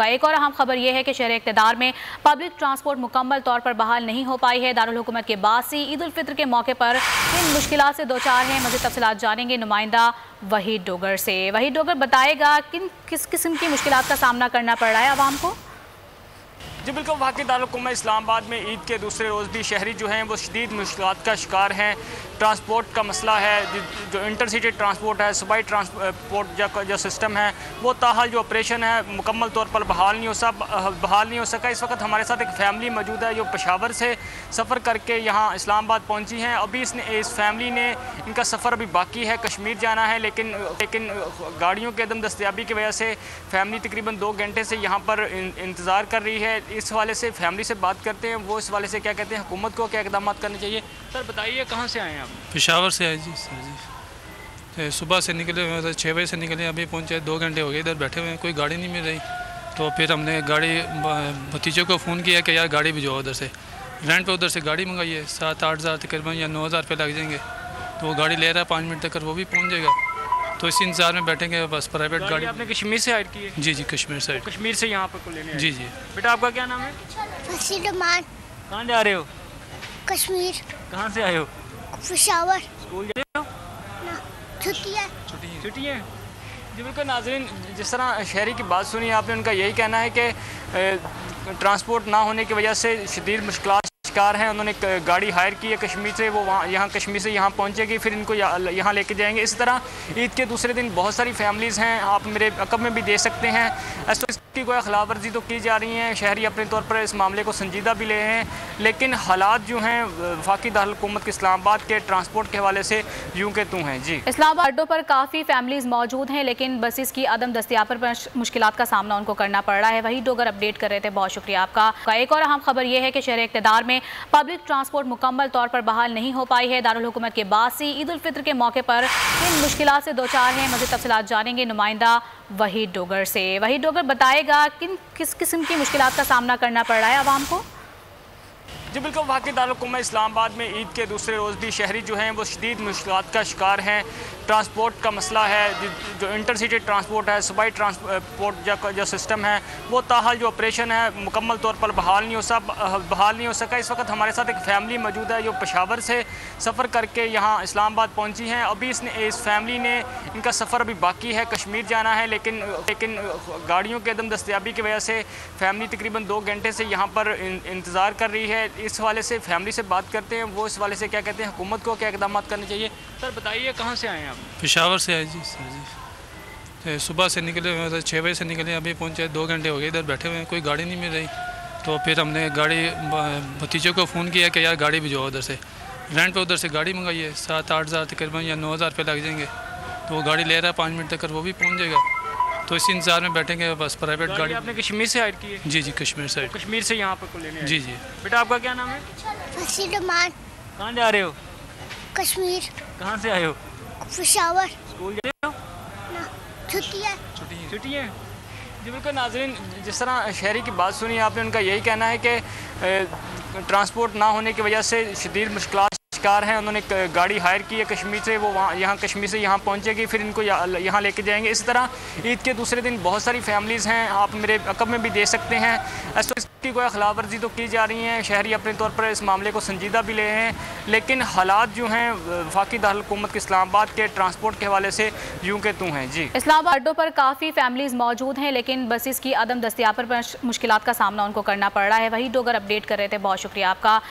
एक और अहम खबर यह है कि शहर इक़्तिदार में पब्लिक ट्रांसपोर्ट मुकम्मल तौर पर बहाल नहीं हो पाई है। दारुल हुकूमत के बासी ईद उल फित्र के मौके पर इन मुश्किलात से दो चार हैं। मज़ीद तफसीलात जानेंगे नुमाइंदा वहीद डोगर से। वहीद डोगर बताएगा किस किस्म की मुश्किलात का सामना करना पड़ रहा है आवाम को। जी बिल्कुल, वाकई दारुल हुकूमत इस्लामाबाद में ईद के दूसरे रोज़ भी शहरी जो हैं वो शदीद मुश्किलात का शिकार हैं। ट्रांसपोर्ट का मसला है, जो इंटरसिटी ट्रांसपोर्ट है, सूबाई ट्रांसपोर्ट जो सिस्टम है वो ताहाल जो ऑपरेशन है मुकम्मल तौर पर बहाल नहीं हो सका। इस वक्त हमारे साथ एक फ़ैमिली मौजूद है जो पेशावर से सफ़र करके यहाँ इस्लामाबाद पहुँची हैं। अभी इस फैमिली ने इनका सफ़र अभी बाकी है, कश्मीर जाना है, लेकिन गाड़ियों के अदम दस्तयाबी की वजह से फैमिली तकरीबन 2 घंटे से यहाँ पर इंतज़ार कर रही है। इस हवाले से फैमिली से बात करते हैं, वो इस हवाले से क्या कहते हैं, हुकूमत को क्या इक़दाम करने चाहिए। सर बताइए, कहाँ से आए हैं आप? पेशावर से आए जी सर जी। सुबह से निकले हुए 6 बजे से निकले, अभी पहुँचे 2 घंटे हो गए इधर बैठे हुए हैं, कोई गाड़ी नहीं मिल रही। तो फिर हमने गाड़ी भतीजे को फ़ोन किया कि यार गाड़ी भिजवाओ उधर से, रेंट पे उधर से गाड़ी मंगाई है। 7-8 हज़ार तकरीबन या 9 हज़ार रुपये लग जाएंगे। तो वो गाड़ी ले रहा है 5 मिनट तक, वो भी पहुँच जाएगा। तो इसी इंतजार में बैठेंगे, बस प्राइवेट गाड़ी। आपने कश्मीर से हायर की है? जी कश्मीर से। कश्मीर से यहाँ पर लेने? जी। बेटा आपका क्या नाम है? कहाँ जा रहे हो? कश्मीर। कहाँ से आए हो? पेशावर। स्कूल जा रहे हो? छुट्टी है। जी बिल्कुल नाज़रीन, जिस तरह शहरी की बात सुनी आपने, उनका यही कहना है कि ट्रांसपोर्ट ना होने की वजह से शदीद मुश्किलात शिकार हैं। उन्होंने गाड़ी हायर की है कश्मीर से, वो यहाँ कश्मीर से यहाँ पहुँचेगी, फिर इनको यहाँ लेके जाएंगे। इस तरह ईद के दूसरे दिन बहुत सारी फैमिलीज़ हैं, आप मेरे अकब में भी देख सकते हैं। इसकी कोई खिलाफ वर्जी तो की जा रही है, शहरी अपने तौर पर इस मामले को संजीदा भी ले हैं, लेकिन हालात जो हैं वाकई दारुल हुकूमत के इस्लामाबाद के ट्रांसपोर्ट के हवाले से यूँ के तू हैं। जी, इस्लामाबाद अड्डों पर काफ़ी फैमिलीज़ मौजूद हैं, लेकिन बसेस की अदम दस्तयाब पर मुश्किलात का सामना उनको करना पड़ रहा है। वही डोगर अपडेट कर रहे थे, बहुत शुक्रिया आपका। एक और अहम खबर यह है कि शहर इक़्तिदार में पब्लिक ट्रांसपोर्ट मुकम्मल तौर पर बहाल नहीं हो पाई है। दारुल हुकूमत के बासी ईद उल फित्र के मौके पर इन मुश्किलात से दो चार हैं। मज़ीद तफसीलात जानेंगे नुमाइंदा वहीद डोगर से। वहीद डोगर बताएगा किस किस्म की मुश्किलात का सामना करना पड़ रहा है आवाम को। जी बिल्कुल, वाकई दारुल हुकूमत इस्लामाबाद में ईद के दूसरे रोज़ भी शहरी जो हैं वो शदीद मुश्किलात का शिकार हैं। ट्रांसपोर्ट का मसला है, जो इंटरसिटी ट्रांसपोर्ट है, सूबाई ट्रांसपोर्ट जो सिस्टम है वो ताहाल जो ऑपरेशन है मुकम्मल तौर पर बहाल नहीं हो सका। इस वक्त हमारे साथ एक फ़ैमिली मौजूद है जो पेशावर से सफ़र करके यहाँ इस्लामाबाद पहुँची हैं। अभी इस फैमिली ने इनका सफ़र अभी बाकी है, कश्मीर जाना है, लेकिन गाड़ियों के अदम दस्तयाबी की वजह से फैमिली तकरीबन 2 घंटे से यहाँ पर इंतज़ार कर रही है। इस हवाले से फैमिली से बात करते हैं, वो इस हवाले से क्या कहते हैं, हुकूमत को क्या इक़दाम करने चाहिए। सर बताइए, कहाँ से आए हैं आप? पेशावर से आए जी सर जी। सुबह से निकले हुए 6 बजे से निकले, अभी पहुँचे 2 घंटे हो गए इधर बैठे हुए हैं, कोई गाड़ी नहीं मिल रही। तो फिर हमने गाड़ी भतीजे को फ़ोन किया कि यार गाड़ी भिजवाओ उधर से, रेंट पे उधर से गाड़ी मंगाई है। 7-8 हज़ार तकरीबन या 9 हज़ार रुपये लग जाएंगे। तो वो गाड़ी ले रहा है 5 मिनट तक, वो भी पहुँच जाएगा। तो इसी इंतजार में बैठेंगे, बस प्राइवेट गाड़ी। आपने कश्मीर से हायर की है? जी कश्मीर से। कश्मीर से यहाँ पर लेने? जी। बेटा आपका क्या नाम है? कहाँ जा रहे हो? कश्मीर। कहाँ से आए हो? पेशावर। स्कूल जा रहे हो? छुट्टी है। जी बिल्कुल नाज़रीन, जिस तरह शहरी की बात सुनी आपने, उनका यही कहना है कि ट्रांसपोर्ट ना होने की वजह से शदीद मुश्किलात शिकार हैं। उन्होंने गाड़ी हायर की है कश्मीर से, वो यहाँ कश्मीर से यहाँ पहुँचेगी, फिर इनको यहाँ लेके जाएंगे। इस तरह ईद के दूसरे दिन बहुत सारी फैमिलीज़ हैं, आप मेरे अकब में भी देख सकते हैं। इसकी कोई खिलाफ वर्जी तो की जा रही है, शहरी अपने तौर पर इस मामले को संजीदा भी ले हैं, लेकिन हालात जो हैं वाकई दारुल हुकूमत के इस्लामाबाद के ट्रांसपोर्ट के हवाले से यूँ के तू हैं। जी, इस्लामाबाद अड्डों पर काफ़ी फैमिलीज़ मौजूद हैं, लेकिन बसेस की अदम दस्तयाब पर मुश्किलात का सामना उनको करना पड़ रहा है। वही डोगर अपडेट कर रहे थे, बहुत शुक्रिया आपका।